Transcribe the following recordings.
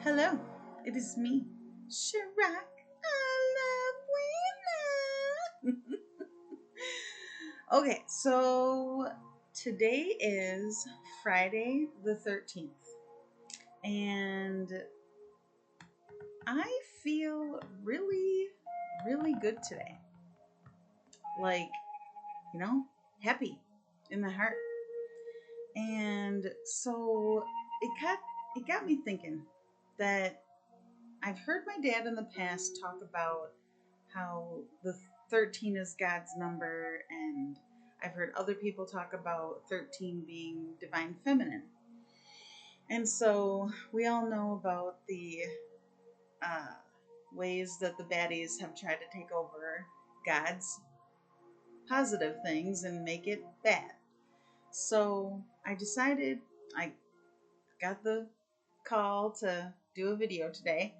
Hello, it is me, Shirac. I love Winner. Okay, so today is Friday the 13th, and I feel really, really good today. Like, you know, happy in my heart. And so it got me thinking that I've heard my dad in the past talk about how the 13 is God's number, and I've heard other people talk about 13 being divine feminine. And so we all know about the uh, ways that the baddies have tried to take over God's positive things and make it bad. So I decided, I got the call to do a video today,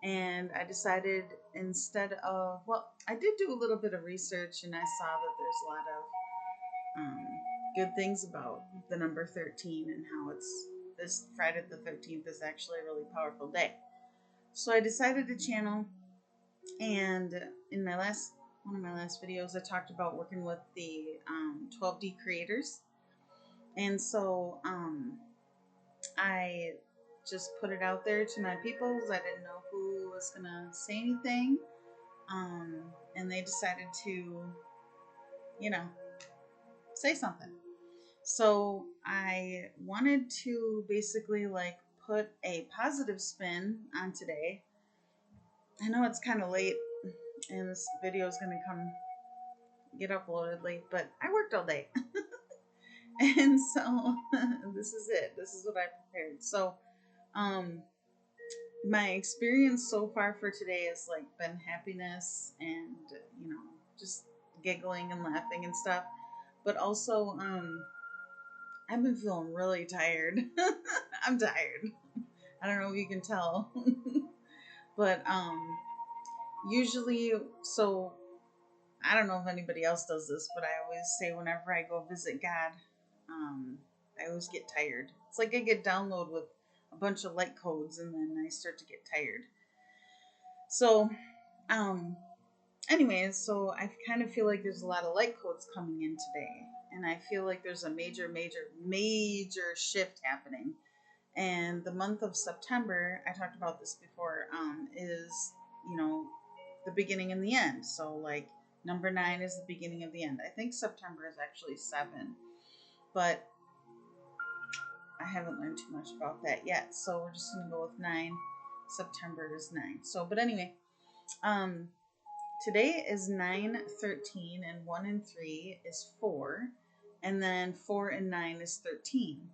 and I decided instead of, well, I did do a little bit of research, and I saw that there's a lot of good things about the number 13 and how it's this Friday the 13th is actually a really powerful day. So I decided to channel, and in one of my last videos, I talked about working with the 12D creators, and so I just put it out there to my peoples. I didn't know who was gonna say anything, and they decided to, say something. So I wanted to basically like put a positive spin on today. I know it's kind of late, and this video is gonna get uploaded late, but I worked all day, and so this is it. This is what I prepared. So, my experience so far for today has like been happiness and just giggling and laughing and stuff, but also I've been feeling really tired. I'm tired. I don't know if you can tell. But usually, so I don't know if anybody else does this, but I always say whenever I go visit God, I always get tired. It's like I get download with a bunch of light codes, and then I start to get tired. So, anyways, so I kind of feel like there's a lot of light codes coming in today, and I feel like there's a major, major, major shift happening. And the month of September, I talked about this before, is, the beginning and the end. So, like, number 9 is the beginning of the end. I think September is actually 7, but I haven't learned too much about that yet. So we're just going to go with 9. September is 9. So, but anyway, today is 9/13, and 1 and 3 is 4, and then 4 and 9 is 13.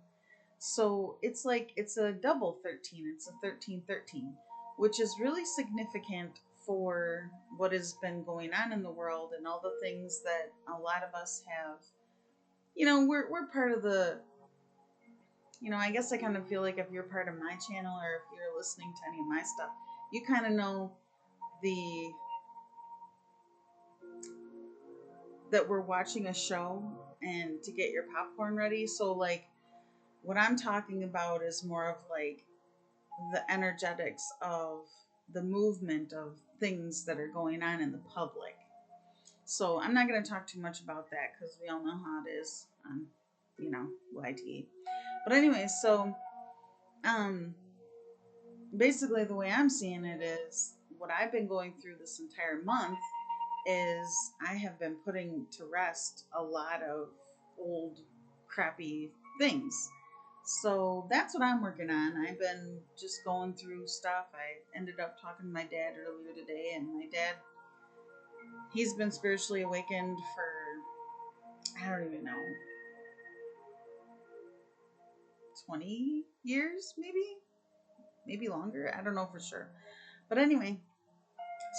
So it's like it's a double 13. It's a 13/13, which is really significant for what has been going on in the world and all the things that a lot of us have. We're part of the. I guess I kind of feel like if you're part of my channel or if you're listening to any of my stuff, you kind of know that we're watching a show and to get your popcorn ready. So like what I'm talking about is more of like the energetics of the movement of things that are going on in the public. So I'm not going to talk too much about that because we all know how it is on, YT. But anyway, so basically the way I'm seeing it is what I've been going through this entire month is I have been putting to rest a lot of old crappy things. So that's what I'm working on. I've been just going through stuff. I ended up talking to my dad earlier today, and my dad, he's been spiritually awakened for, I don't even know, 20 years, maybe longer. I don't know for sure. But anyway,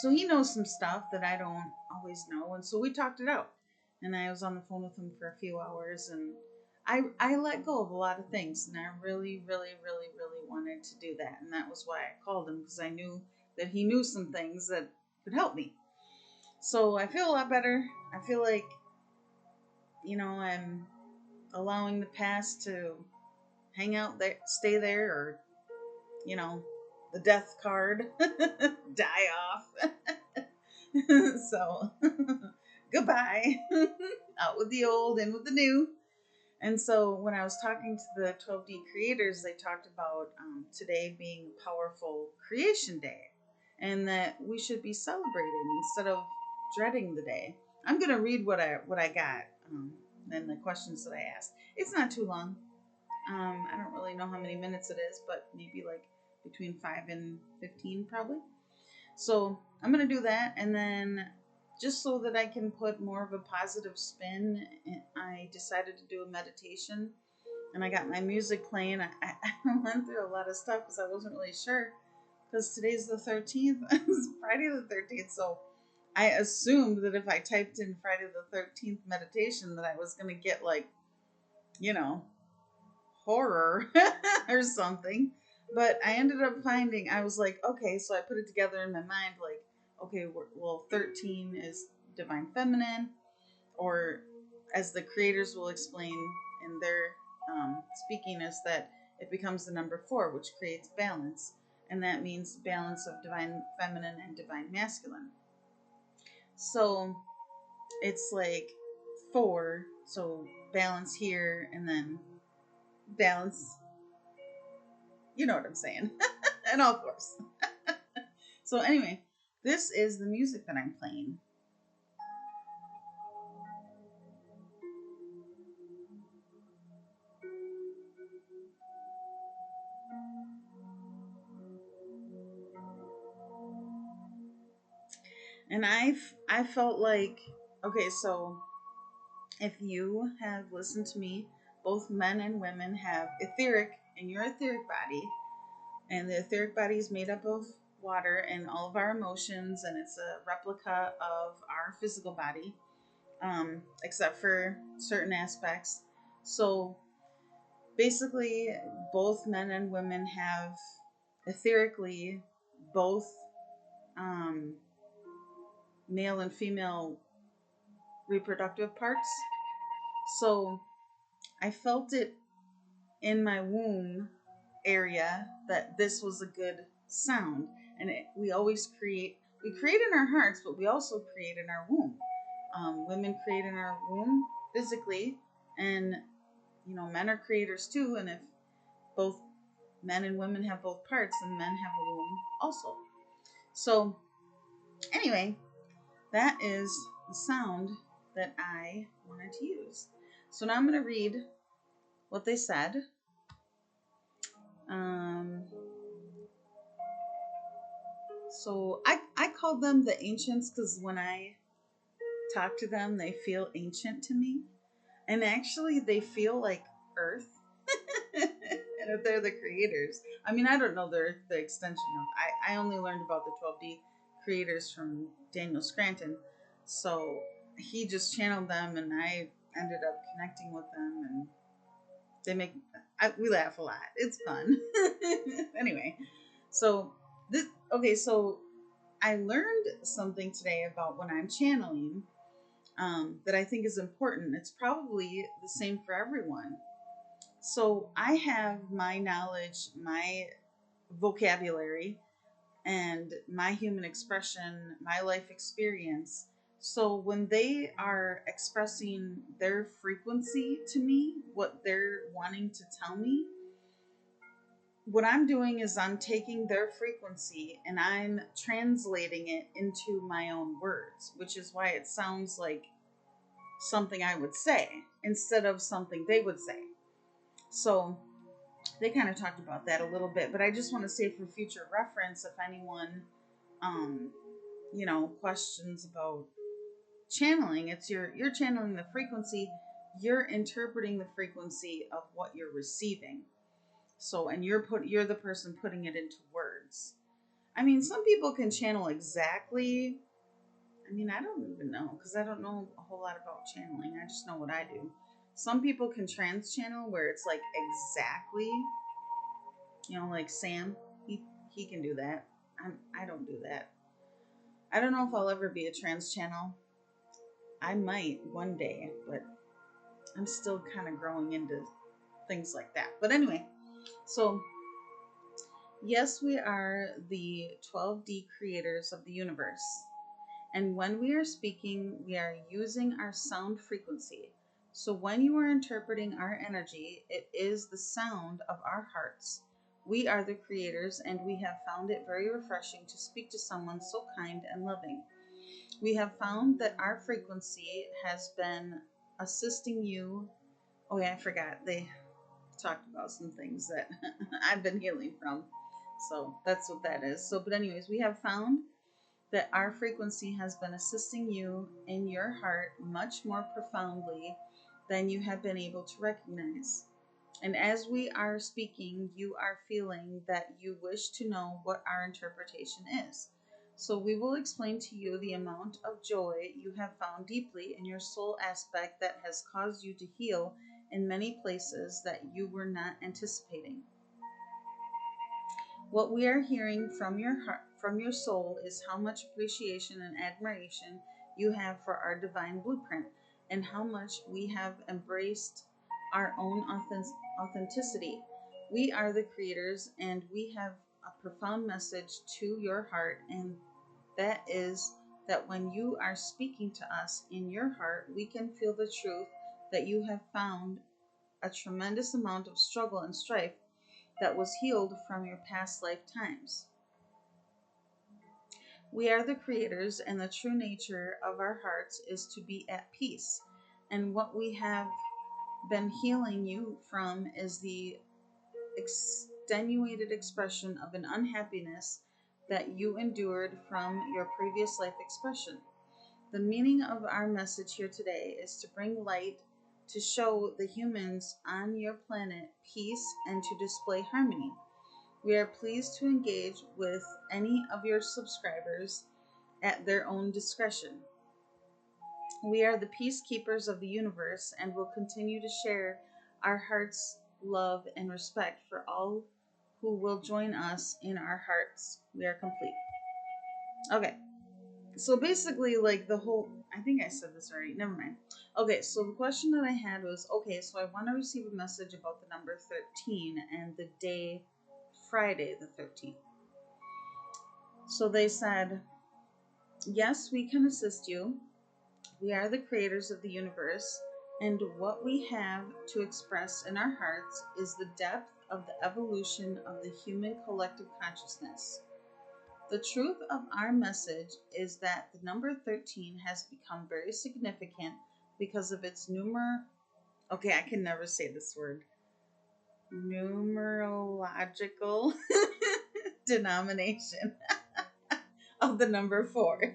so he knows some stuff that I don't always know. And so we talked it out. And I was on the phone with him for a few hours, and I let go of a lot of things, and I really, really, really, really wanted to do that. And that was why I called him, because I knew that he knew some things that could help me. So I feel a lot better. I feel like, I'm allowing the past to hang out there, stay there, or, the death card. Die off. So, goodbye. Out with the old, in with the new. And so when I was talking to the 12D creators, they talked about today being Powerful Creation Day, and that we should be celebrating instead of dreading the day. I'm going to read what I got, and the questions that I asked. It's not too long. I don't really know how many minutes it is, but maybe like between 5 and 15 probably. So I'm going to do that, and then just so that I can put more of a positive spin, I decided to do a meditation, and I got my music playing. I went through a lot of stuff because I wasn't really sure, because today's the 13th. It's Friday the 13th, so I assumed that if I typed in Friday the 13th meditation that I was going to get, like, you know, horror or something. But I ended up finding, I was like, okay, so I put it together in my mind, like, okay, well, 13 is divine feminine, or as the creators will explain in their speaking, is that it becomes the number 4, which creates balance. And that means balance of divine feminine and divine masculine. So it's like 4, so balance here, and then balance, you know what I'm saying. And of course. So anyway, this is the music that I'm playing. And I felt like, okay, so if you have listened to me, both men and women have etheric in your etheric body, and the etheric body is made up of water and all of our emotions, and it's a replica of our physical body, except for certain aspects. So basically, both men and women have etherically both um, male and female reproductive parts. So I felt it in my womb area that this was a good sound. And we always create in our hearts, but we also create in our womb. Women create in our womb physically, and men are creators too. And if both men and women have both parts, and men have a womb also. So anyway, that is the sound that I wanted to use. So now I'm going to read what they said. So I called them the ancients because when I talk to them, they feel ancient to me. And actually, they feel like Earth. And if they're the creators, I mean, I don't know, they're the extension of. I only learned about the 12D creators from Daniel Scranton, so he just channeled them, and I ended up connecting with them, and they make we laugh a lot. It's fun. Anyway, so this okay. So I learned something today about when I'm channeling that I think is important. It's probably the same for everyone. So I have my knowledge, my vocabulary, and my human expression, my life experience. So when they are expressing their frequency to me, what they're wanting to tell me, what I'm doing is I'm taking their frequency and I'm translating it into my own words, which is why it sounds like something I would say instead of something they would say. So they kind of talked about that a little bit, but I just want to say for future reference, if anyone, questions about channeling, it's you're channeling the frequency, you're interpreting the frequency of what you're receiving. So, and you're the person putting it into words. I mean, some people can channel exactly. I mean, I don't even know because I don't know a whole lot about channeling. I just know what I do. Some people can trans channel where it's like exactly, like Sam, he can do that. I don't do that. I don't know if I'll ever be a trans channel. I might one day, but I'm still kind of growing into things like that. But anyway, so Yes, we are the 12D creators of the universe. And when we are speaking, we are using our sound frequency. So when you are interpreting our energy, it is the sound of our hearts. We are the creators, and we have found it very refreshing to speak to someone so kind and loving. We have found that our frequency has been assisting you. Oh, yeah, I forgot. They talked about some things that I've been healing from. So that's what that is. So, but, anyways, we have found that our frequency has been assisting you in your heart much more profoundly than you have been able to recognize. And as we are speaking, you are feeling that you wish to know what our interpretation is. So we will explain to you the amount of joy you have found deeply in your soul aspect that has caused you to heal in many places that you were not anticipating. What we are hearing from your heart, from your soul, is how much appreciation and admiration you have for our divine blueprint, and how much we have embraced our own authenticity. We are the creators, and we have a profound message to your heart, and that is that when you are speaking to us in your heart, we can feel the truth that you have found a tremendous amount of struggle and strife that was healed from your past lifetimes. We are the creators, and the true nature of our hearts is to be at peace. And what we have been healing you from is the extenuated expression of an unhappiness that you endured from your previous life expression. The meaning of our message here today is to bring light to show the humans on your planet peace and to display harmony. We are pleased to engage with any of your subscribers at their own discretion. We are the peacekeepers of the universe and will continue to share our heart's love and respect for all who will join us in our hearts. We are complete. Okay, so basically, like the whole, I think I said this already, never mind. Okay, so the question that I had was, okay, so I want to receive a message about the number 13 and the day Friday the 13th. So they said, yes, we can assist you. We are the creators of the universe, and what we have to express in our hearts is the depth of the evolution of the human collective consciousness. The truth of our message is that the number 13 has become very significant because of its okay, I can never say this word, numerological denomination of the number 4.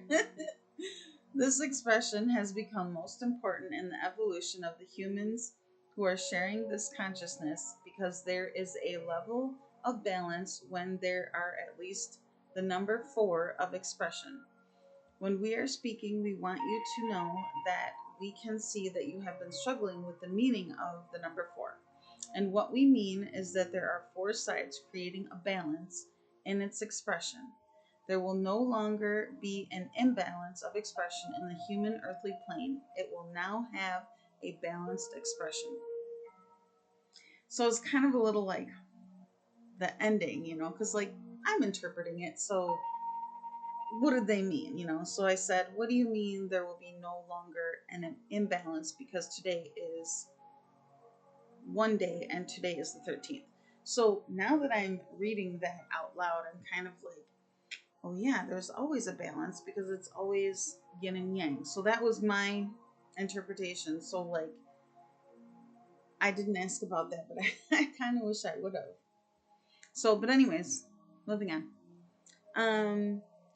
This expression has become most important in the evolution of the humans who are sharing this consciousness because there is a level of balance when there are at least the number 4 of expression. When we are speaking, we want you to know that we can see that you have been struggling with the meaning of the number 4. And what we mean is that there are 4 sides creating a balance in its expression. There will no longer be an imbalance of expression in the human earthly plane. It will now have a balanced expression. So it's kind of a little like the ending, because like I'm interpreting it. So what did they mean, So I said, what do you mean there will be no longer an imbalance because today is one day and today is the 13th. So now that I'm reading that out loud, I'm kind of like, oh yeah, there's always a balance because it's always yin and yang. So that was my interpretation. So like, I didn't ask about that, but I kind of wish I would have. So, but anyways, moving on.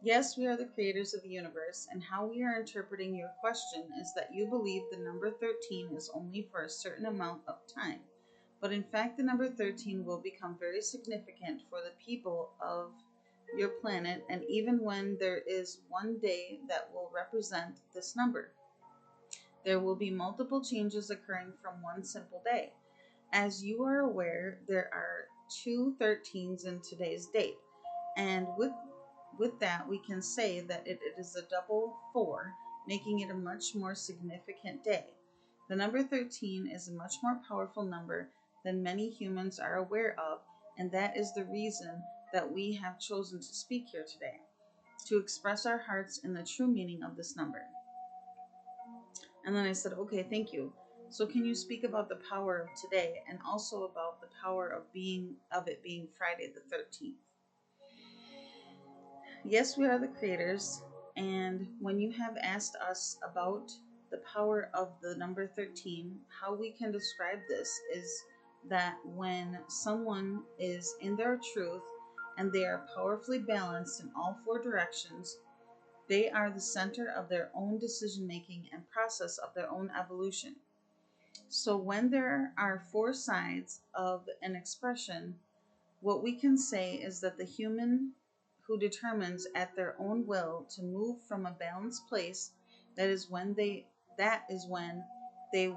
Yes, we are the creators of the universe, and how we are interpreting your question is that you believe the number 13 is only for a certain amount of time. But in fact, the number 13 will become very significant for the people of your planet, and even when there is one day that will represent this number, there will be multiple changes occurring from one simple day. As you are aware, there are 2 13s in today's date, and with that, we can say that it is a double 4, making it a much more significant day. The number 13 is a much more powerful number than many humans are aware of, and that is the reason that we have chosen to speak here today, to express our hearts in the true meaning of this number. And then I said, okay, thank you. So can you speak about the power of today and also about the power of it being Friday the 13th? Yes, we are the creators, and when you have asked us about the power of the number 13, how we can describe this is that when someone is in their truth and they are powerfully balanced in all four directions, they are the center of their own decision making and process of their own evolution. So when there are four sides of an expression, what we can say is that the human who determines at their own will to move from a balanced place, that is when they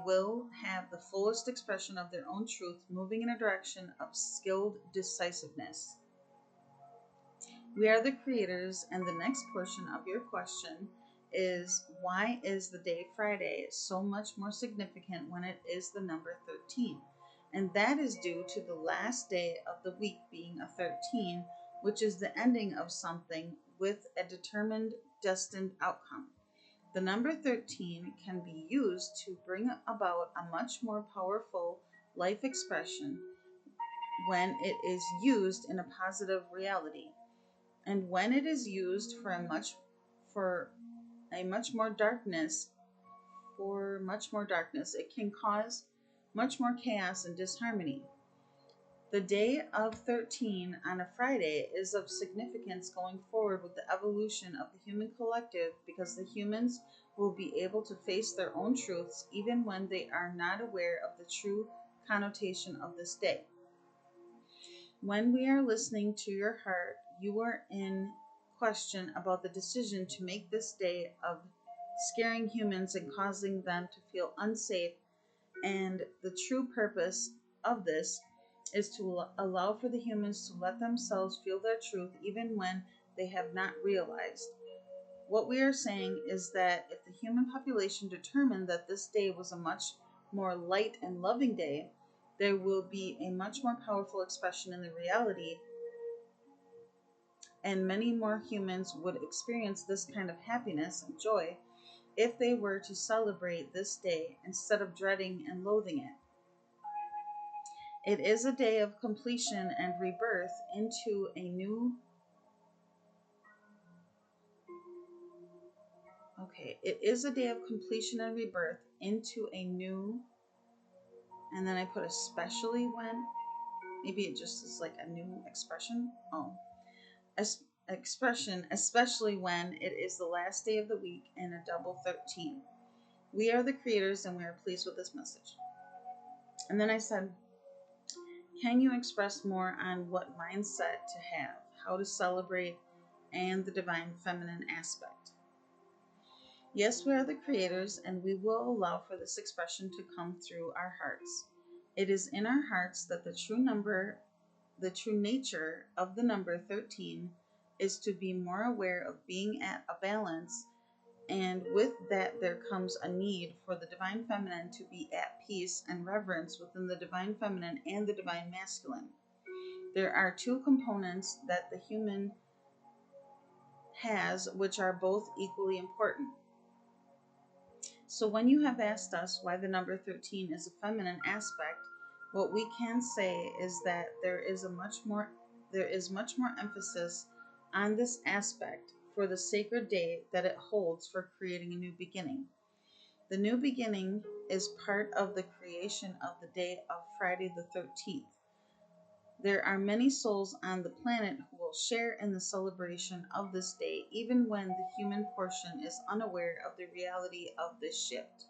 will have the fullest expression of their own truth, moving in a direction of skilled decisiveness. We are the creators, and the next portion of your question is, why is the day Friday so much more significant when it is the number 13? And that is due to the last day of the week being a 13, which is the ending of something with a determined, destined outcome. The number 13 can be used to bring about a much more powerful life expression when it is used in a positive reality. And when it is used for much more darkness, it can cause much more chaos and disharmony. The day of 13 on a Friday is of significance going forward with the evolution of the human collective, because the humans will be able to face their own truths even when they are not aware of the true connotation of this day. When we are listening to your heart, you are in question about the decision to make this day of scaring humans and causing them to feel unsafe, and the true purpose of this is to allow for the humans to let themselves feel their truth even when they have not realized. What we are saying is that if the human population determined that this day was a much more light and loving day, there will be a much more powerful expression in the reality, and many more humans would experience this kind of happiness and joy if they were to celebrate this day instead of dreading and loathing it. It is a day of completion and rebirth into a new. It is a day of completion and rebirth into a new. And then I put especially when. Maybe it just is like a new expression. Expression, especially when it is the last day of the week and a double 13. We are the creators and we are pleased with this message. And then I said, can you express more on what mindset to have, how to celebrate, and the divine feminine aspect? Yes, we are the creators, and we will allow for this expression to come through our hearts. It is in our hearts that the true nature of the number 13 is to be more aware of being at a balance, and with that there comes a need for the divine feminine to be at peace and reverence within the divine feminine and the divine masculine. There are two components that the human has, which are both equally important. So when you have asked us why the number 13 is a feminine aspect, what we can say is that there is much more emphasis on this aspect for the sacred day that it holds for creating a new beginning. The new beginning is part of the creation of the day of Friday the 13th. There are many souls on the planet who will share in the celebration of this day, even when the human portion is unaware of the reality of this shift.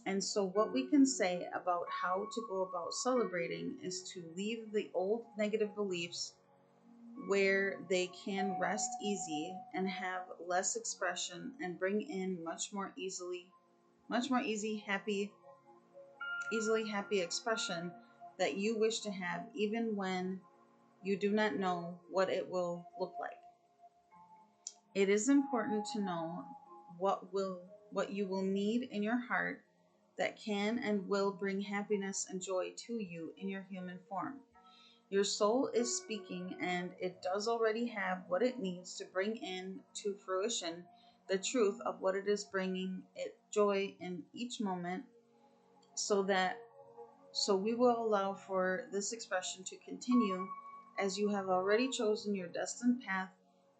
And so what we can say about how to go about celebrating is to leave the old negative beliefs where they can rest easy and have less expression, and bring in much more easily happy expression that you wish to have, even when you do not know what it will look like. It is important to know what you will need in your heart that can and will bring happiness and joy to you in your human form. Your soul is speaking, and it does already have what it needs to bring in to fruition the truth of what it is bringing it joy in each moment, so we will allow for this expression to continue as you have already chosen your destined path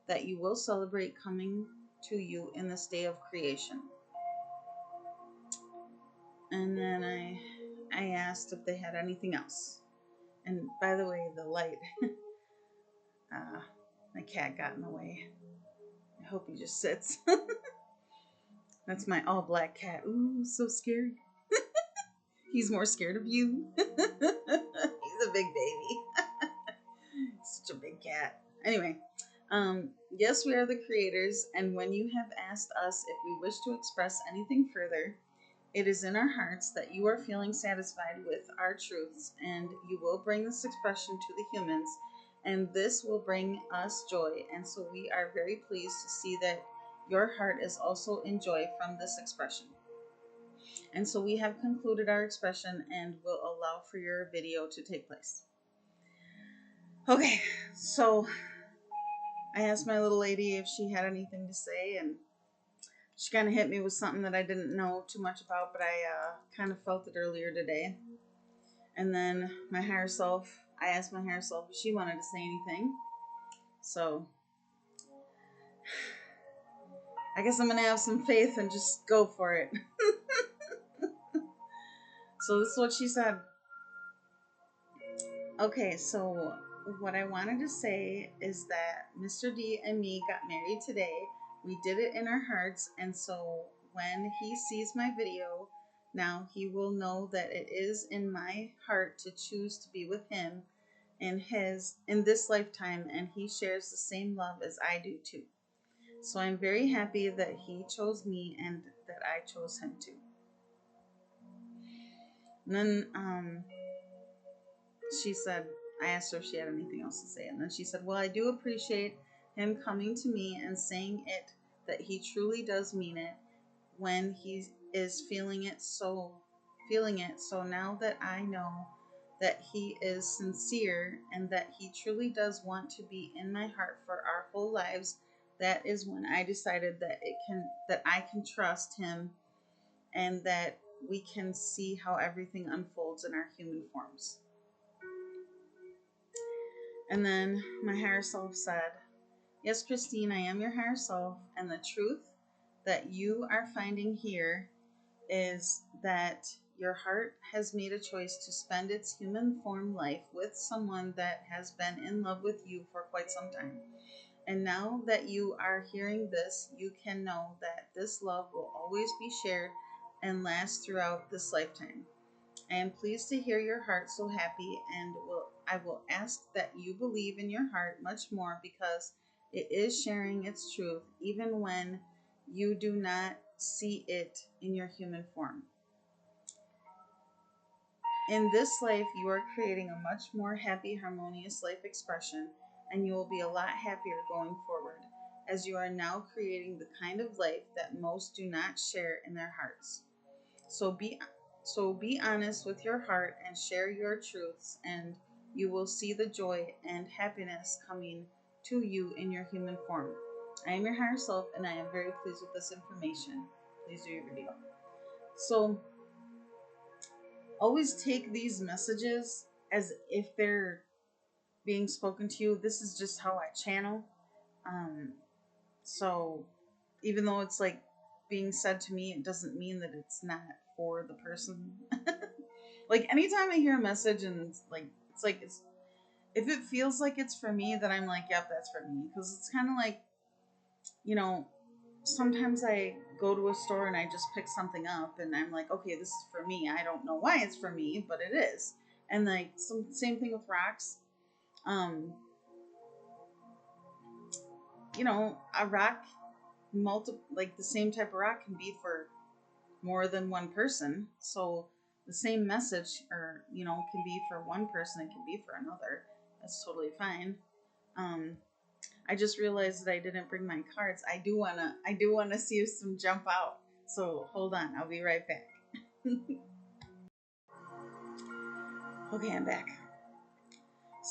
that you will celebrate coming to you in this day of creation. And then I asked if they had anything else. And by the way, the light, my cat got in the way. I hope he just sits. That's my all black cat. Ooh, so scary. He's more scared of you. He's a big baby. Such a big cat. Anyway, yes, we are the creators, and when you have asked us if we wish to express anything further, it is in our hearts that you are feeling satisfied with our truths, and you will bring this expression to the humans, and this will bring us joy. And so we are very pleased to see that your heart is also in joy from this expression. And so we have concluded our expression and will allow for your video to take place. Okay, so I asked my little lady if she had anything to say, and she kind of hit me with something that I didn't know too much about, but I kind of felt it earlier today. And then my higher self, I asked my higher self if she wanted to say anything. So I guess I'm going to have some faith and just go for it. So this is what she said. Okay, so what I wanted to say is that Mr. D and me got married today. We did it in our hearts, and so when he sees my video, now he will know that it is in my heart to choose to be with him in this lifetime, and he shares the same love as I do too. So I'm very happy that he chose me and that I chose him too. And then she said, I asked her if she had anything else to say, and then she said, well, I do appreciate him coming to me and saying it, that he truly does mean it when he is feeling it. So now that I know that he is sincere and that he truly does want to be in my heart for our whole lives, that is when I decided that I can trust him and that we can see how everything unfolds in our human forms. And then my higher self said, yes, Christine, I am your higher self, and the truth that you are finding here is that your heart has made a choice to spend its human form life with someone that has been in love with you for quite some time. And now that you are hearing this, you can know that this love will always be shared and last throughout this lifetime. I am pleased to hear your heart so happy, and I will ask that you believe in your heart much more, because it is sharing its truth even when you do not see it in your human form. In this life, you are creating a much more happy, harmonious life expression, and you will be a lot happier going forward, as you are now creating the kind of life that most do not share in their hearts. So be honest with your heart and share your truths, and you will see the joy and happiness coming to you in your human form. I am your higher self, and I am very pleased with this information. Please do your video. So always take these messages as if they're being spoken to you. This is just how I channel. So even though it's like being said to me, it doesn't mean that it's not for the person. Like anytime I hear a message and it's if it feels like it's for me, then I'm like, yep, that's for me. Because it's kind of like, sometimes I go to a store and I just pick something up and I'm like, okay, this is for me. I don't know why it's for me, but it is. And like same thing with rocks. A rock, like the same type of rock can be for more than one person. So the same message, or can be for one person, it can be for another. That's totally fine. I just realized that I didn't bring my cards. I do wanna see if some jump out. So hold on, I'll be right back. Okay, I'm back.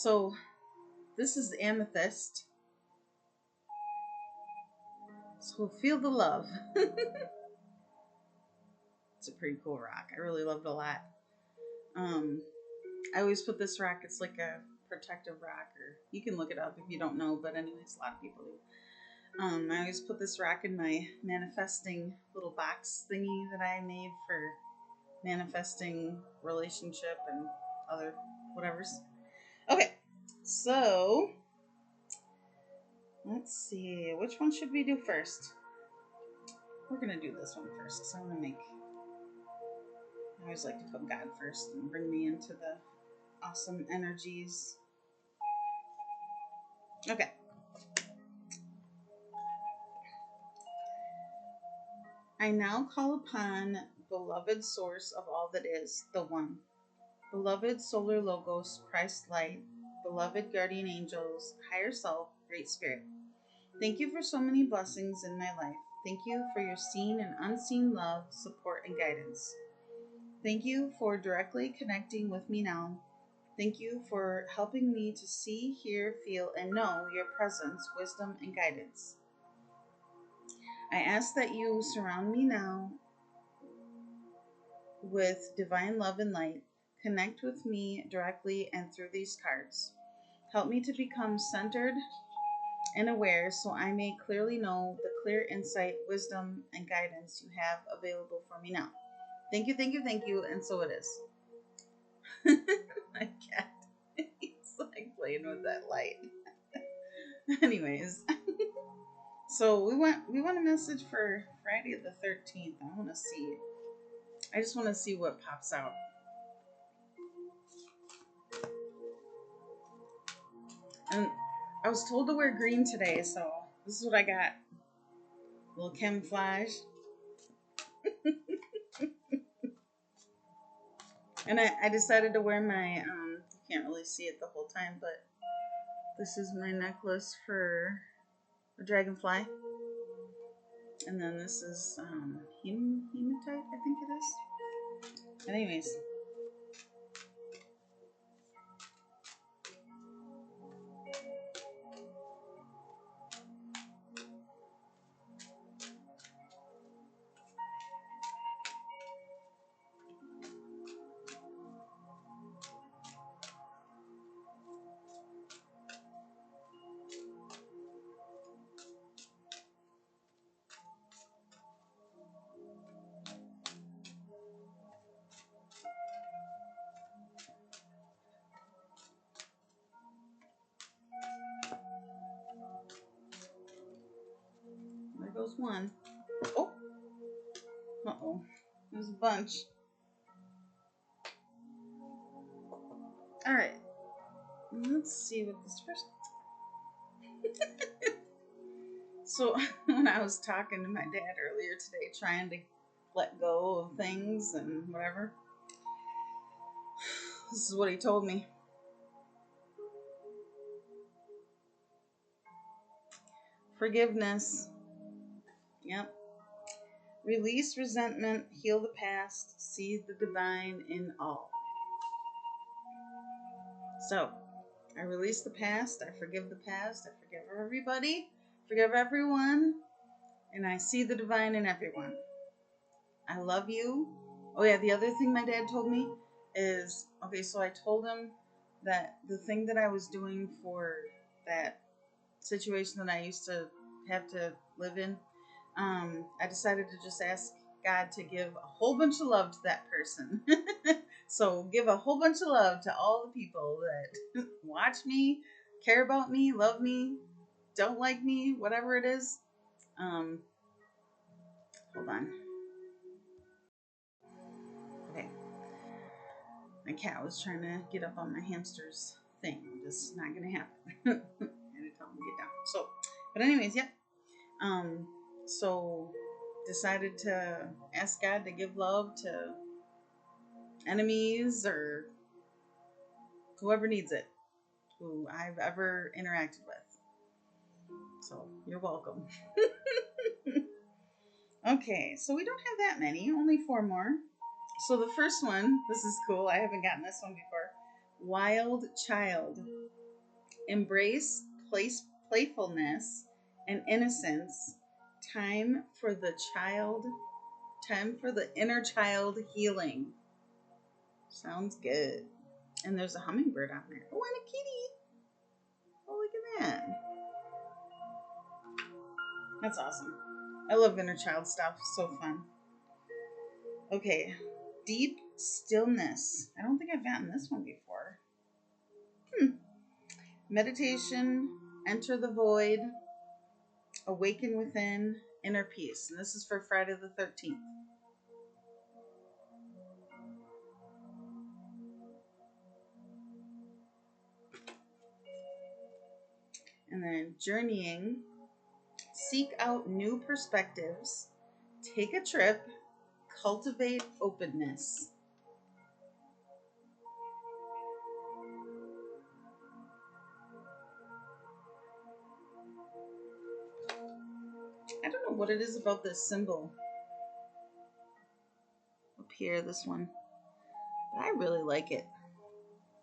So this is amethyst. So feel the love. It's a pretty cool rock. I really loved it a lot. I always put this rock, it's like a protective rock, or you can look it up if you don't know, but anyways, a lot of people do. I always put this rock in my manifesting little box thingy that I made for manifesting relationship and other whatevers. Okay, so let's see, which one should we do first? We're gonna do this one first, because I always like to put God first and bring me into the awesome energies. Okay. I now call upon beloved source of all that is, the One. Beloved solar logos, Christ light, beloved guardian angels, higher self, great spirit. Thank you for so many blessings in my life. Thank you for your seen and unseen love, support, and guidance. Thank you for directly connecting with me now. Thank you for helping me to see, hear, feel, and know your presence, wisdom, and guidance. I ask that you surround me now with divine love and light. Connect with me directly and through these cards. Help me to become centered and aware so I may clearly know the clear insight, wisdom, and guidance you have available for me now. Thank you, thank you, thank you, and so it is. My cat, he's like playing with that light. Anyways, so we want a message for Friday the 13th. I just want to see what pops out. And I was told to wear green today, so this is what I got. A little camouflage. And I decided to wear my, you can't really see it the whole time, but this is my necklace for a dragonfly. And then this is hematite, I think it is. But anyways. There goes one. Oh! Uh-oh. There's a bunch. Alright. Let's see what this first... So, when I was talking to my dad earlier today, trying to let go of things and whatever, this is what he told me. Forgiveness. Yep. Release resentment, heal the past, see the divine in all. So, I release the past, I forgive the past, I forgive everybody, forgive everyone, and I see the divine in everyone. I love you. Oh yeah, the other thing my dad told me is, okay, so I told him that the thing that I was doing for that situation that I used to have to live in, I decided to just ask God to give a whole bunch of love to that person. So give a whole bunch of love to all the people that watch me, care about me, love me, don't like me, whatever it is. Hold on. Okay. My cat was trying to get up on my hamster's thing. This is not going to happen. I had to tell him to get down. So, but anyways, yep. So decided to ask God to give love to enemies or whoever needs it, who I've ever interacted with. So you're welcome. Okay, so we don't have that many, only 4 more. So the first one, this is cool. I haven't gotten this one before. Wild child. Embrace playfulness and innocence. Time for the child. Time for the inner child healing. Sounds good. And there's a hummingbird on there. Oh, and a kitty. Oh, look at that. That's awesome. I love inner child stuff. So fun. Okay. Deep stillness. I don't think I've gotten this one before. Meditation. Enter the void. Awaken within. Inner peace. And this is for Friday the 13th. And then journeying. Seek out new perspectives. Take a trip. Cultivate openness. I don't know what it is about this symbol up here, this one, but I really like it.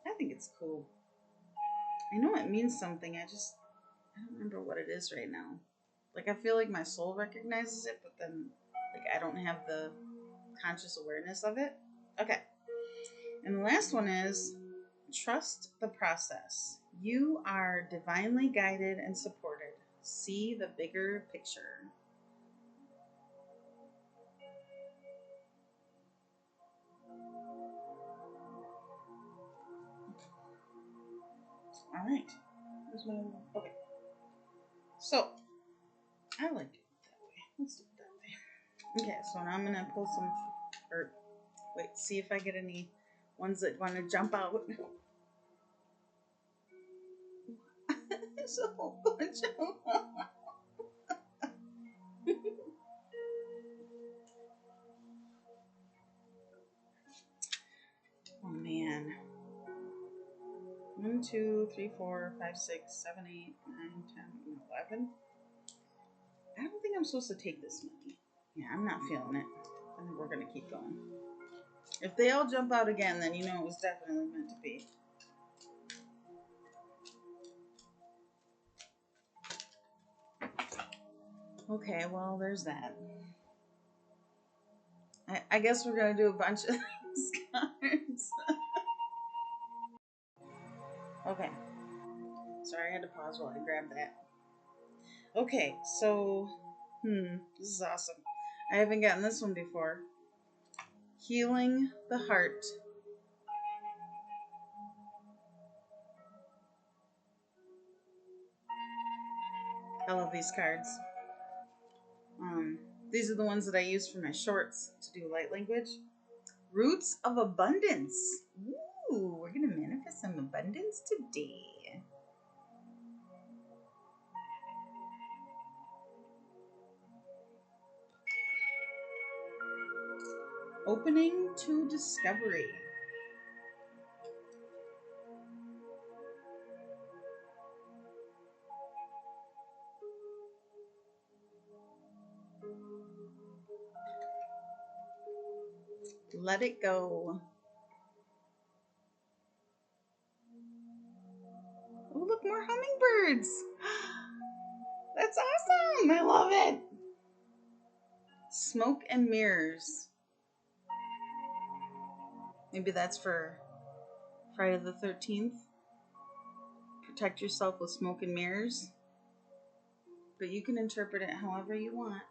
I think it's cool. I know it means something. I don't remember what it is right now. Like, I feel like my soul recognizes it, but then, like, I don't have the conscious awareness of it. Okay. And the last one is trust the process. You are divinely guided and supported. See the bigger picture. All right. Okay. So, I like it that way. Let's do it that way. Okay, so now I'm going to pull some, or wait, see if I get any ones that want to jump out. There's a whole bunch of them. Oh, man. 1, 2, 3, 4, 5, 6, 7, 8, 9, 10, 11. I don't think I'm supposed to take this many. Yeah, I'm not feeling it. I think we're going to keep going. If they all jump out again, then you know it was definitely meant to be. Okay, well, there's that. I guess we're going to do a bunch of these cards. Okay. Sorry, I had to pause while I grabbed that. Okay, so, this is awesome. I haven't gotten this one before. Healing the heart. I love these cards. These are the ones that I use for my shorts to do light language. Roots of abundance. Ooh, we're going to manifest some abundance today. Opening to discovery. Let it go. Oh, look, more hummingbirds. That's awesome. I love it. Smoke and mirrors. Maybe that's for Friday the 13th. Protect yourself with smoke and mirrors. But you can interpret it however you want.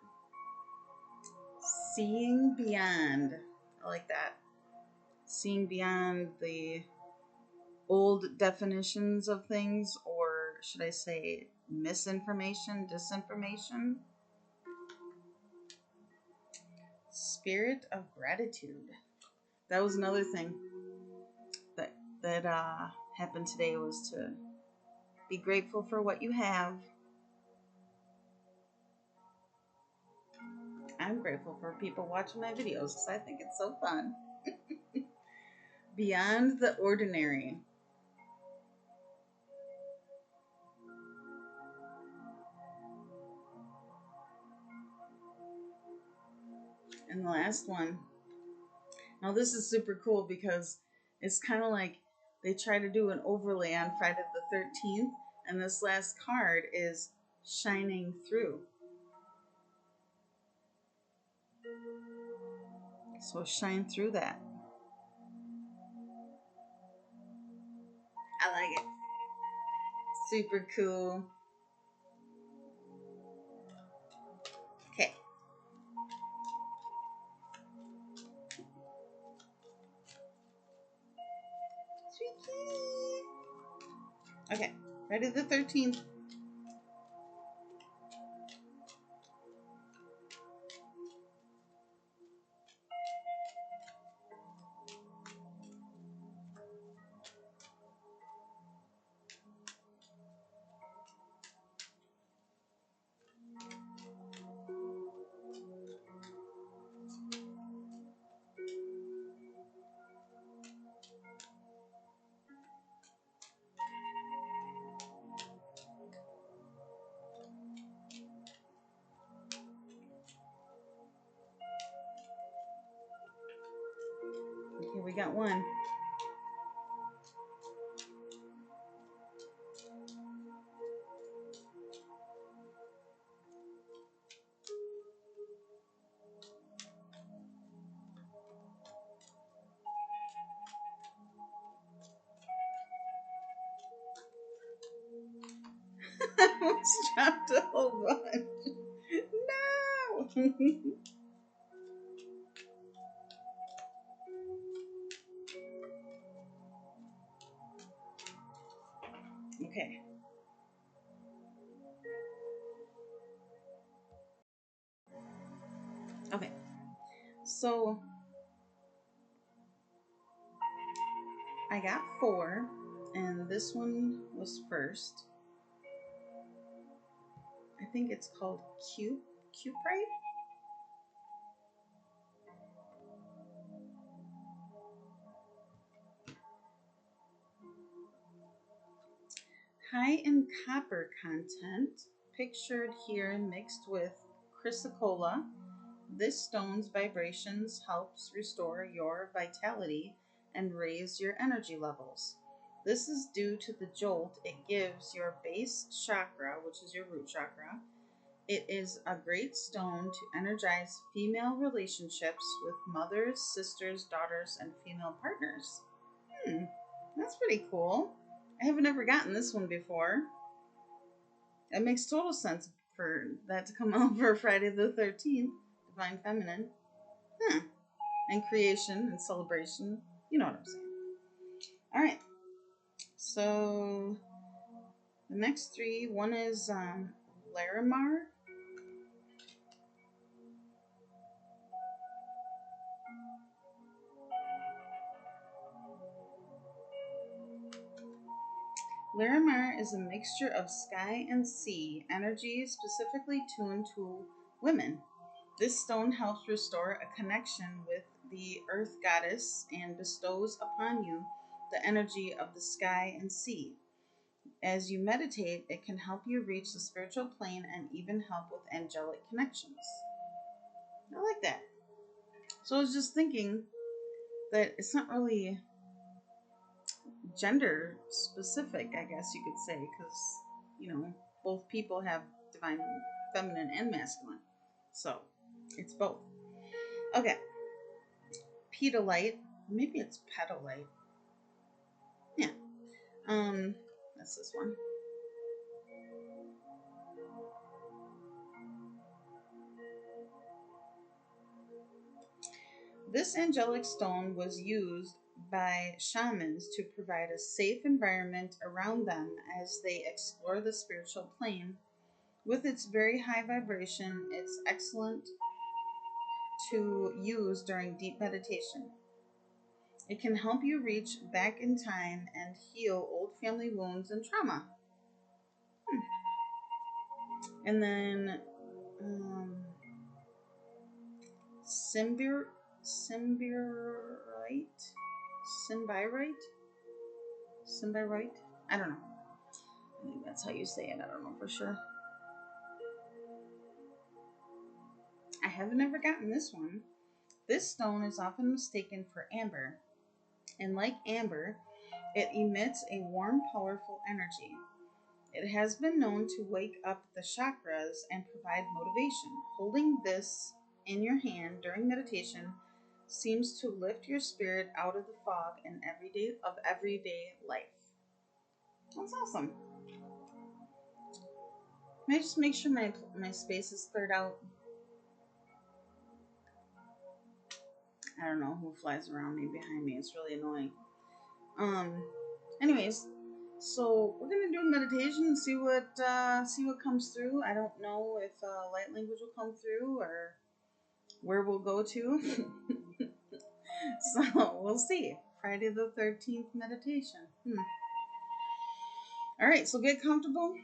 Seeing beyond. I like that. Seeing beyond the old definitions of things, or should I say misinformation, disinformation. Spirit of gratitude. That was another thing that happened today, was to be grateful for what you have. I'm grateful for people watching my videos because I think it's so fun. Beyond the ordinary. And the last one. Now this is super cool because it's kind of like they try to do an overlay on Friday the 13th, and this last card is shining through. So shine through that. I like it. Super cool. Okay. Okay, Friday the 13th. Okay, we got one. I almost dropped a whole bunch. No! Okay. Okay. So I got 4, and this one was first. I think it's called Cuprite. High in copper content, pictured here mixed with chrysocolla. This stone's vibrations helps restore your vitality and raise your energy levels. This is due to the jolt it gives your base chakra, which is your root chakra. It is a great stone to energize female relationships with mothers, sisters, daughters, and female partners. That's pretty cool. I haven't ever gotten this one before. It makes total sense for that to come out for Friday the 13th, Divine Feminine. And creation and celebration. You know what I'm saying. All right. So the next 3, one is Larimar. Larimar is a mixture of sky and sea energy specifically tuned to women. This stone helps restore a connection with the earth goddess and bestows upon you the energy of the sky and sea. As you meditate, it can help you reach the spiritual plane and even help with angelic connections. I like that. So I was just thinking that it's not really gender specific, I guess you could say, because, both people have divine feminine and masculine. So it's both. Okay. Pedalite. Maybe it's pedalite. Yeah. That's this one. This angelic stone was used by shamans to provide a safe environment around them as they explore the spiritual plane. With its very high vibration, it's excellent to use during deep meditation. It can help you reach back in time and heal old family wounds and trauma. And then Symbirite? Symbirite? I don't know. I think that's how you say it. I don't know for sure. I have never gotten this one. This stone is often mistaken for amber. And like amber, It emits a warm, powerful energy. It has been known to wake up the chakras and provide motivation. Holding this in your hand during meditation seems to lift your spirit out of the fog and everyday life. That's awesome. Can I just make sure my space is cleared out? I don't know who flies around me behind me. It's really annoying. Anyways, so we're gonna do a meditation and see what comes through. I don't know if light language will come through or where we'll go to. So we'll see. Friday the 13th meditation. All right, so get comfortable,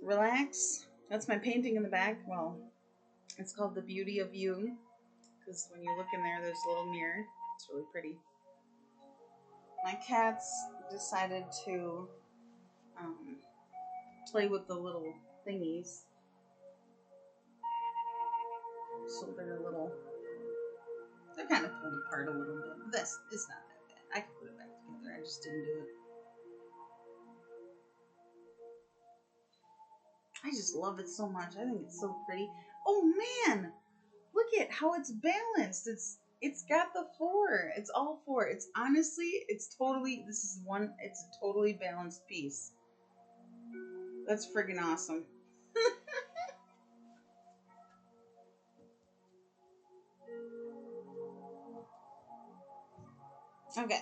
relax. That's my painting in the back. Well, it's called The Beauty of You, because when you look in there, there's a little mirror. It's really pretty. My cats decided to play with the little thingies. So they're kind of pulled apart a little bit. But it's not that bad. I could put it back together. I just didn't do it. I just love it so much. I think it's so pretty. Oh man! Look at how it's balanced. It's got the 4. It's all 4. It's totally it's a totally balanced piece. That's friggin' awesome. Okay.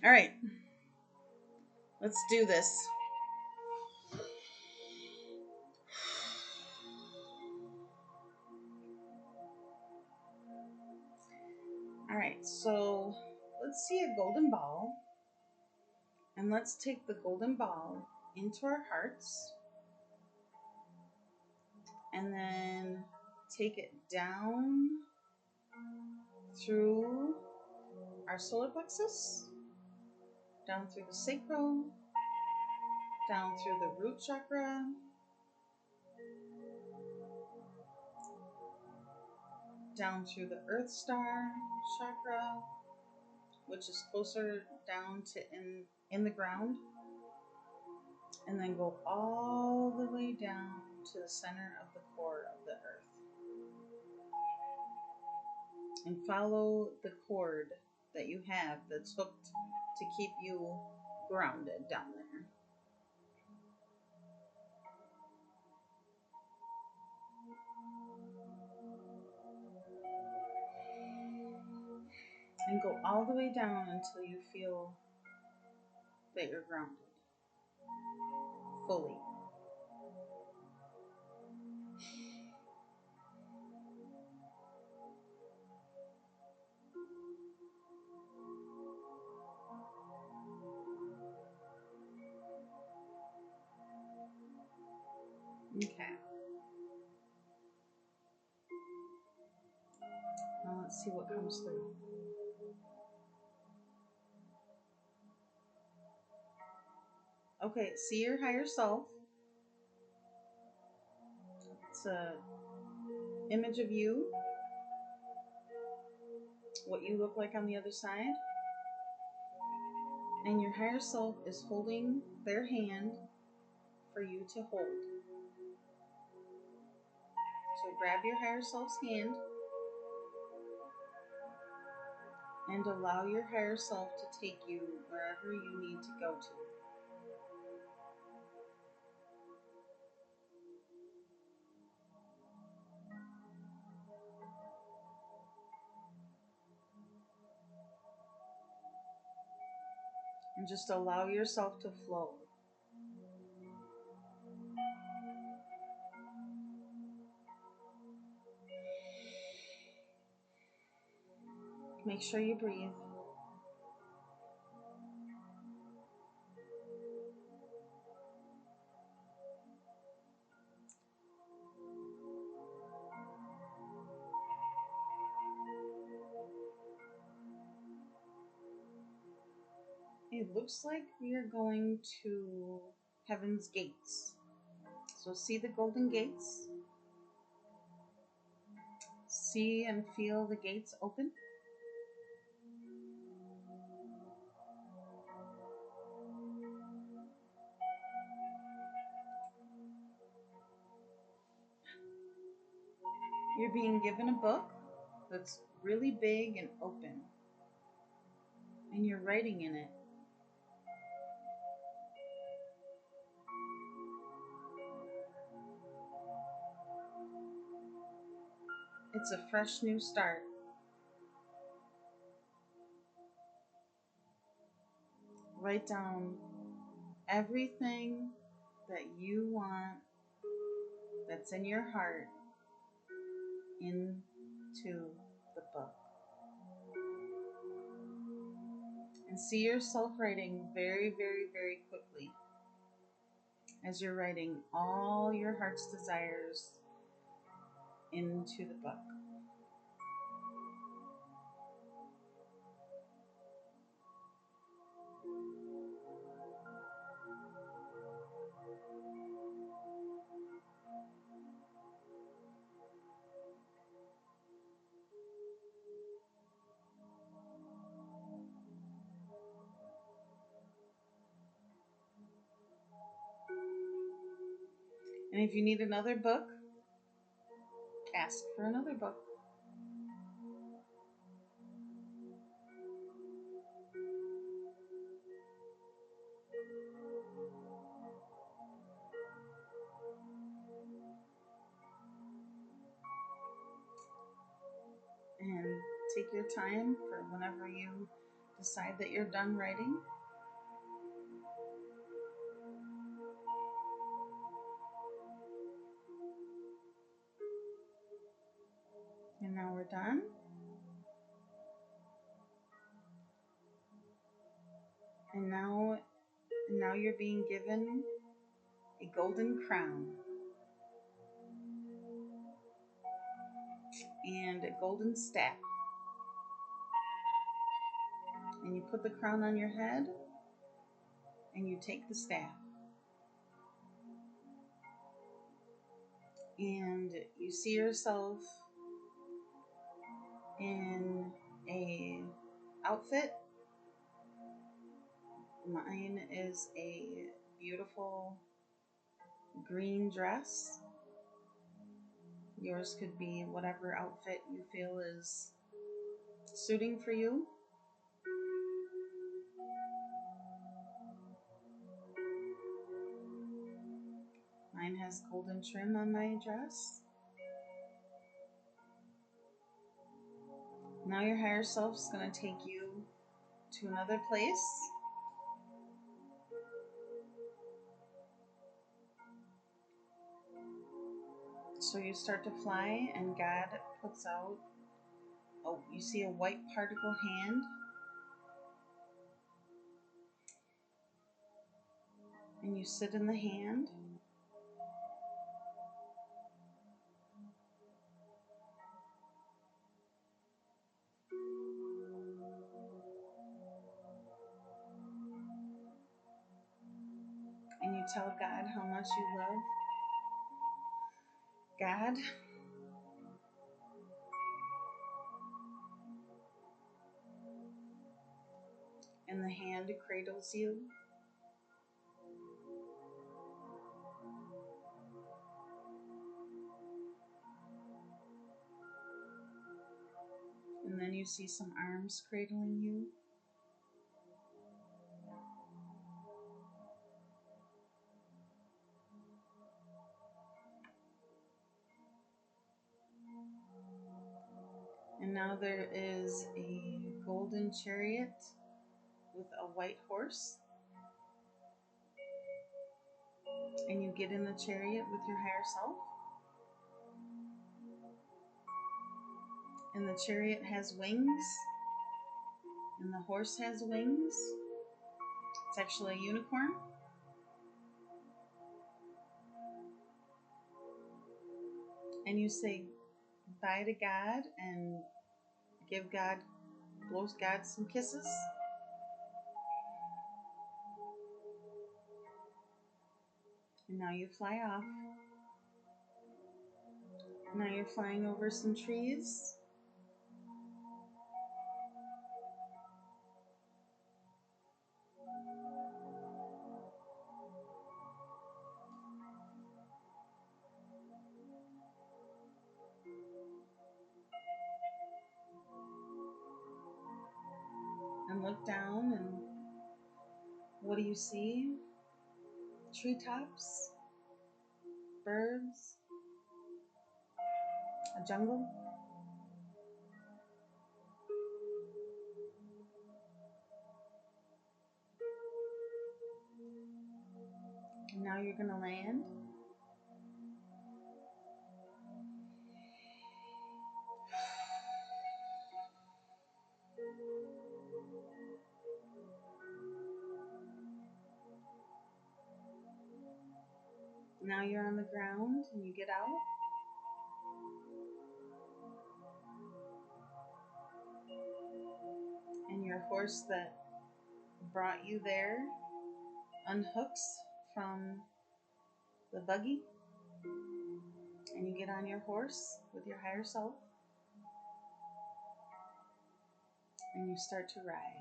All right. Let's do this. All right. So let's see a golden ball. And let's take the golden ball into our hearts. And then take it down through our solar plexus, down through the sacral, down through the root chakra, down through the earth star chakra, which is closer down to in the ground, and then go all the way down to the center of the core of the earth. And follow the cord that you have that's hooked to keep you grounded down there. And go all the way down until you feel that you're grounded fully. Okay. Now let's see what comes through. Okay, see your higher self. It's a image of you, what you look like on the other side. And your higher self is holding their hand for you to hold. So grab your higher self's hand and allow your higher self to take you wherever you need to go to. And just allow yourself to flow. Make sure you breathe. It looks like we are going to Heaven's Gates. So see the golden gates. See and feel the gates open. You're being given a book that's really big and open, and you're writing in it. It's a fresh new start. Write down everything that you want that's in your heart into the book. And see yourself writing very, very, very quickly as you're writing all your heart's desires into the book. And if you need another book, ask for another book. And take your time for whenever you decide that you're done writing. And now we're done. And now you're being given a golden crown and a golden staff. And you put the crown on your head and you take the staff. And you see yourself in a outfit. Mine is a beautiful green dress. Yours could be whatever outfit you feel is suiting for you. Mine has golden trim on my dress. Now your higher self is going to take you to another place. So you start to fly and God puts out, oh, you see a white particle hand. And you sit in the hand. And you tell God how much you love God. And the hand cradles you. And then you see some arms cradling you. And now there is a golden chariot with a white horse. And you get in the chariot with your higher self. And the chariot has wings. And the horse has wings. It's actually a unicorn. And you say bye to God and blow God some kisses. And now you fly off. Now you're flying over some trees. look down, and what do you see? Treetops, birds, a jungle. And now you're going to land. Now you're on the ground and you get out. And your horse that brought you there unhooks from the buggy. And you get on your horse with your higher self. And you start to ride.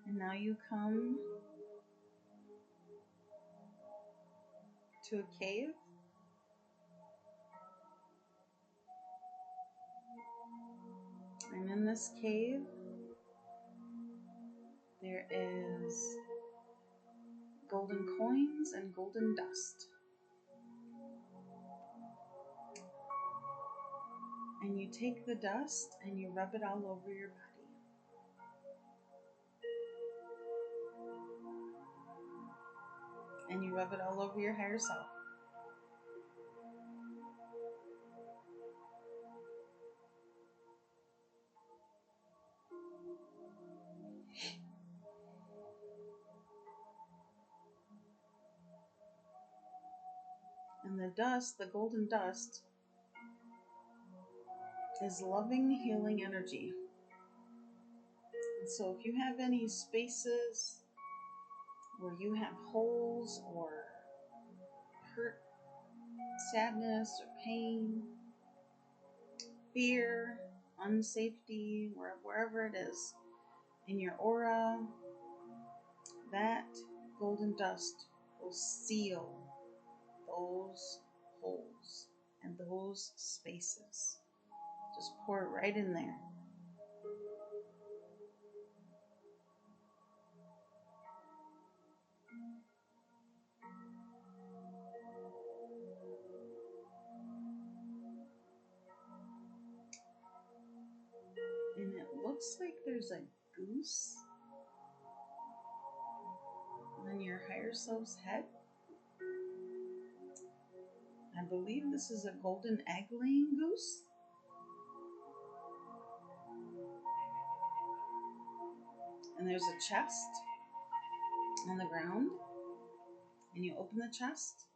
And now you come to a cave. And in this cave, there is golden coins and golden dust. And you take the dust and you rub it all over your body. And you rub it all over your higher self. And the dust, the golden dust, is loving, healing energy. And so if you have any spaces where you have holes or hurt, sadness or pain, fear, unsafety, wherever it is in your aura, that golden dust will seal those holes and those spaces. Just pour it right in there. And it looks like there's a goose on your higher self's head. I believe this is a golden egg-laying goose. And there's a chest on the ground. And you open the chest.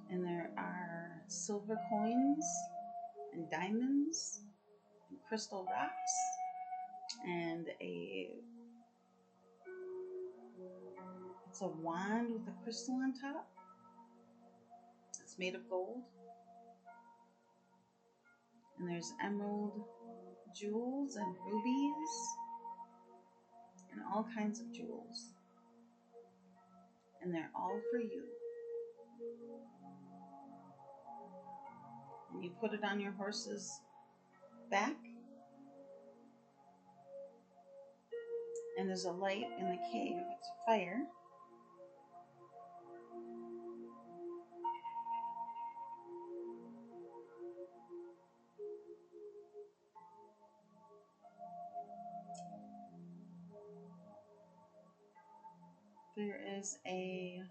And there are silver coins and diamonds and crystal rocks and it's a wand with a crystal on top. It's made of gold. And there's emerald jewels and rubies and all kinds of jewels. And they're all for you. And you put it on your horse's back. And there's a light in the cave. It's a fire. There is a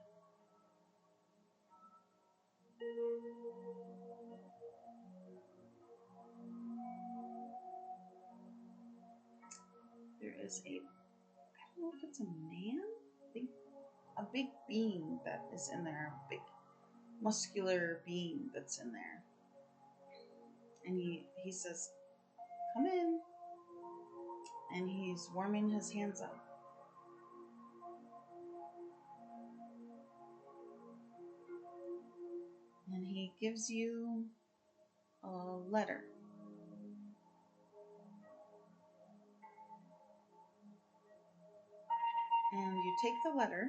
I don't know if it's a man, a big being that is in there, a big muscular being that's in there. And he says, come in. And he's warming his hands up. And he gives you a letter. And you take the letter.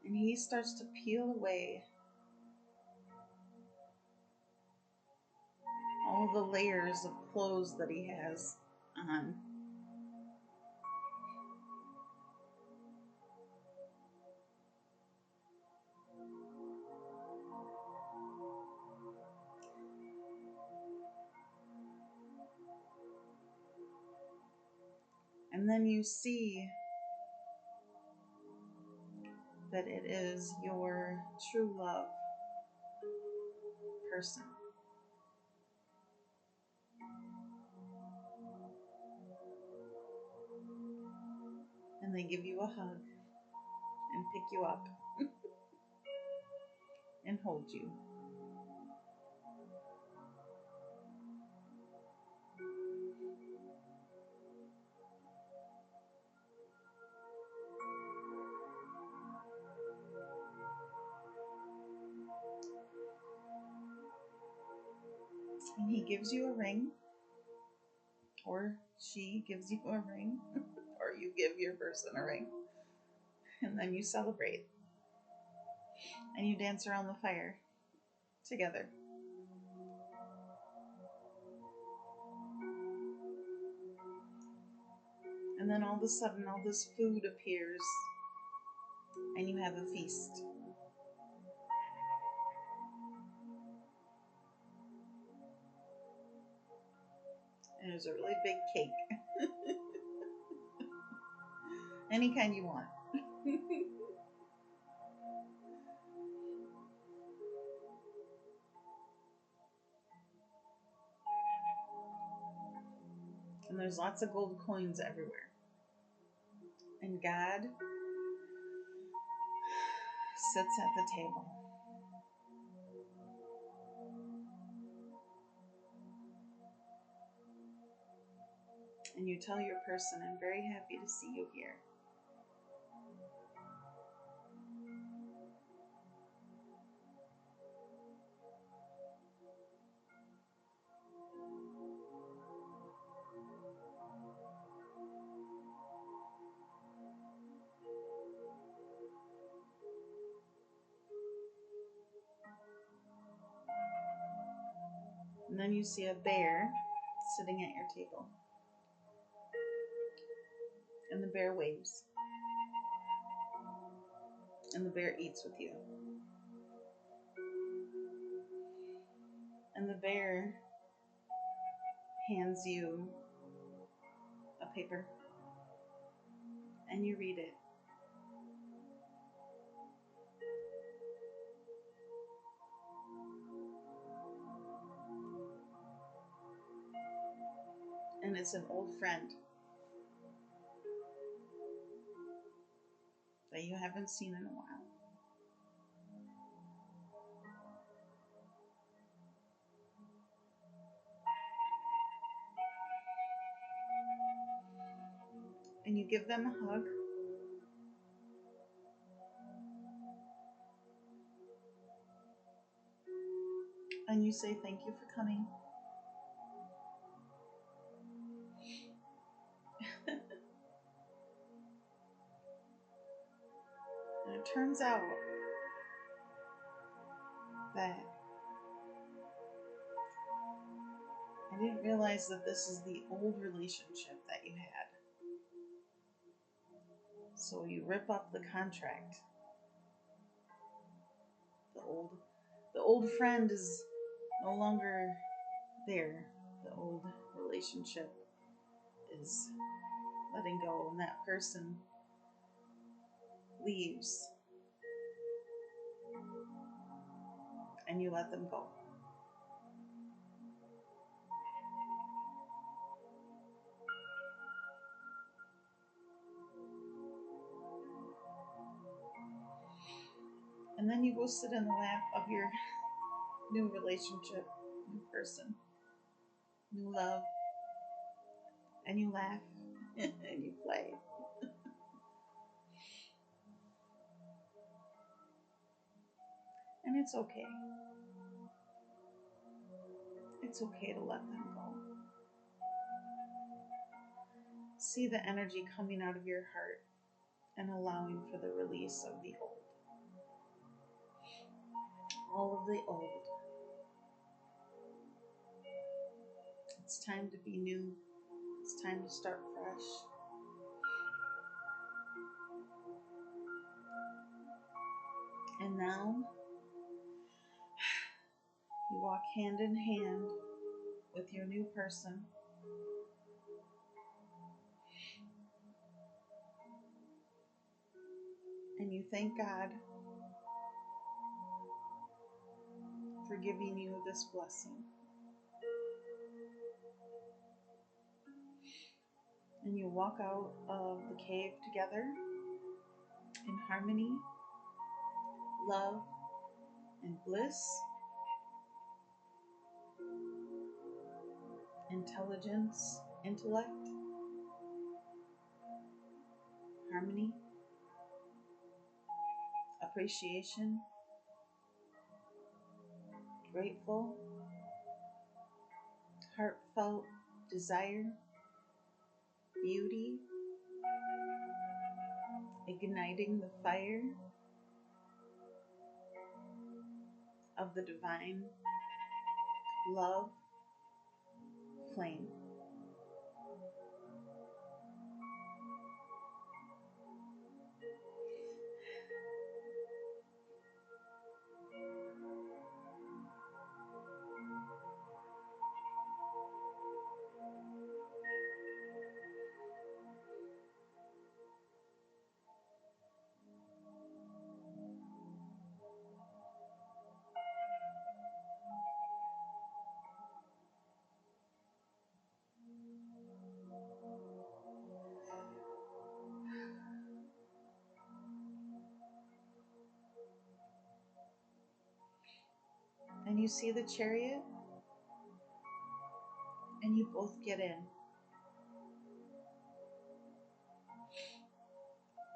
And he starts to peel away all the layers of clothes that he has on. And then you see that it is your true love person. And they give you a hug and pick you up and hold you. And he gives you a ring, or she gives you a ring, or you give your person a ring. And then you celebrate. And you dance around the fire together. And then all of a sudden, all this food appears, and you have a feast. And there's a really big cake. Any kind you want. And there's lots of gold coins everywhere. And God sits at the table. And you tell your person, I'm very happy to see you here. And then you see a bear sitting at your table. And the bear waves. And the bear eats with you. And the bear hands you a paper. And you read it. And it's an old friend that you haven't seen in a while. And you give them a hug. And you say thank you for coming. And it turns out that I didn't realize that this is the old relationship that you had. So you rip up the contract. The old friend is no longer there. The old relationship is letting go, and that person leaves, and you let them go. And then you go sit in the lap of your new relationship new person, new love, and you laugh and you play. And it's okay. It's okay to let them go. See the energy coming out of your heart and allowing for the release of the old. All of the old. It's time to be new. It's time to start fresh. And now you walk hand in hand with your new person. And you thank God for giving you this blessing. And you walk out of the cave together in harmony, love, and bliss, intelligence, intellect, harmony, appreciation, grateful, heartfelt desire, beauty, igniting the fire of the divine love flame. And you see the chariot, and you both get in,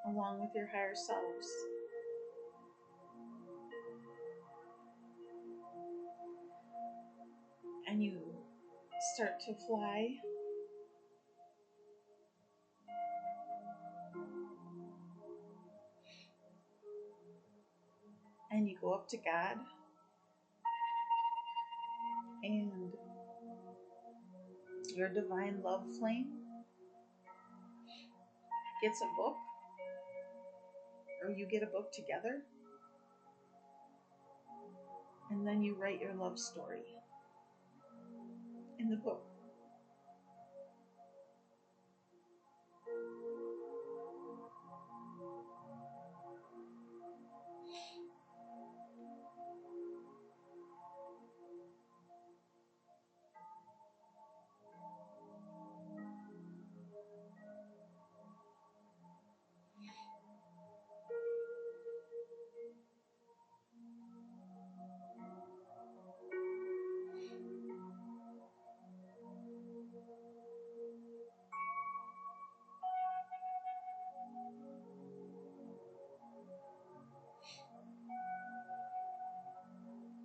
along with your higher selves. And you start to fly. And you go up to God. And your divine love flame gets a book, or you get a book together, and then you write your love story in the book.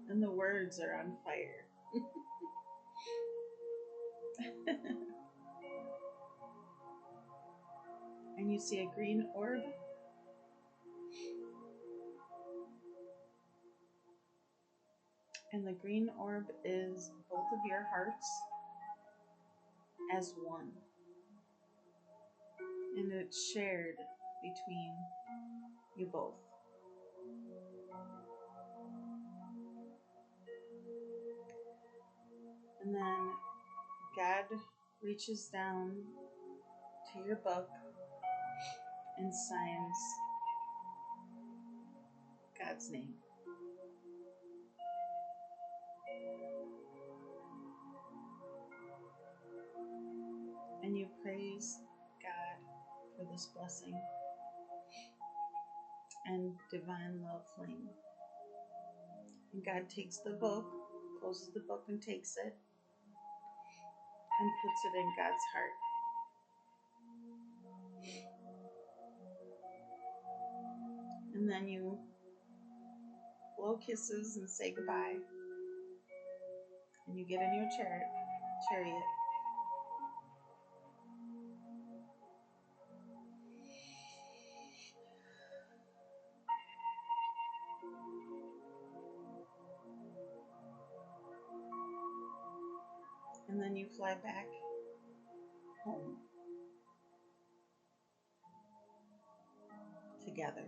And the words are on fire. And you see a green orb. And the green orb is both of your hearts as one. And it's shared between you both. And then God reaches down to your book and signs God's name. And you praise God for this blessing and divine love flame. And God takes the book closes the book and takes it and puts it in God's heart. And then you blow kisses and say goodbye. And you get in your chariot. And then you fly back home together.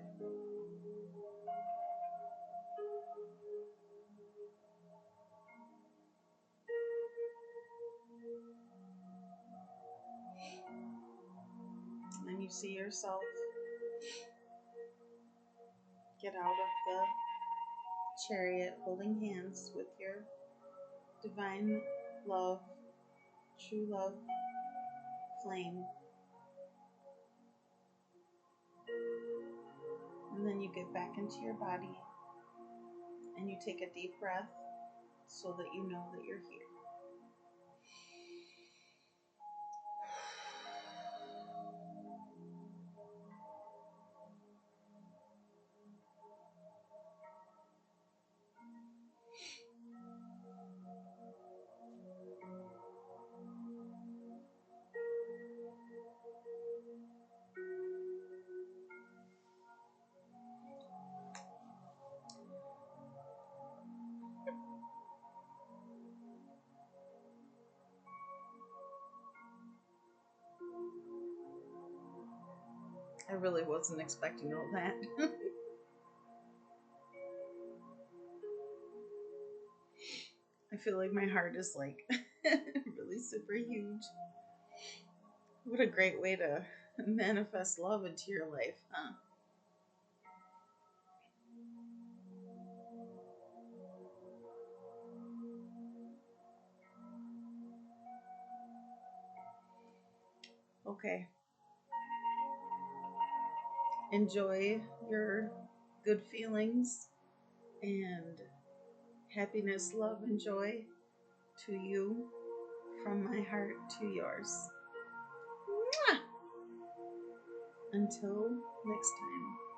And then you see yourself get out of the chariot holding hands with your divine love, true love flame. And then you get back into your body and you take a deep breath so that you know that you're here. I really wasn't expecting all that. I feel like my heart is like really super huge. What a great way to manifest love into your life, huh? Okay. Enjoy your good feelings and happiness, love, and joy to you from my heart to yours. Mwah! Until next time.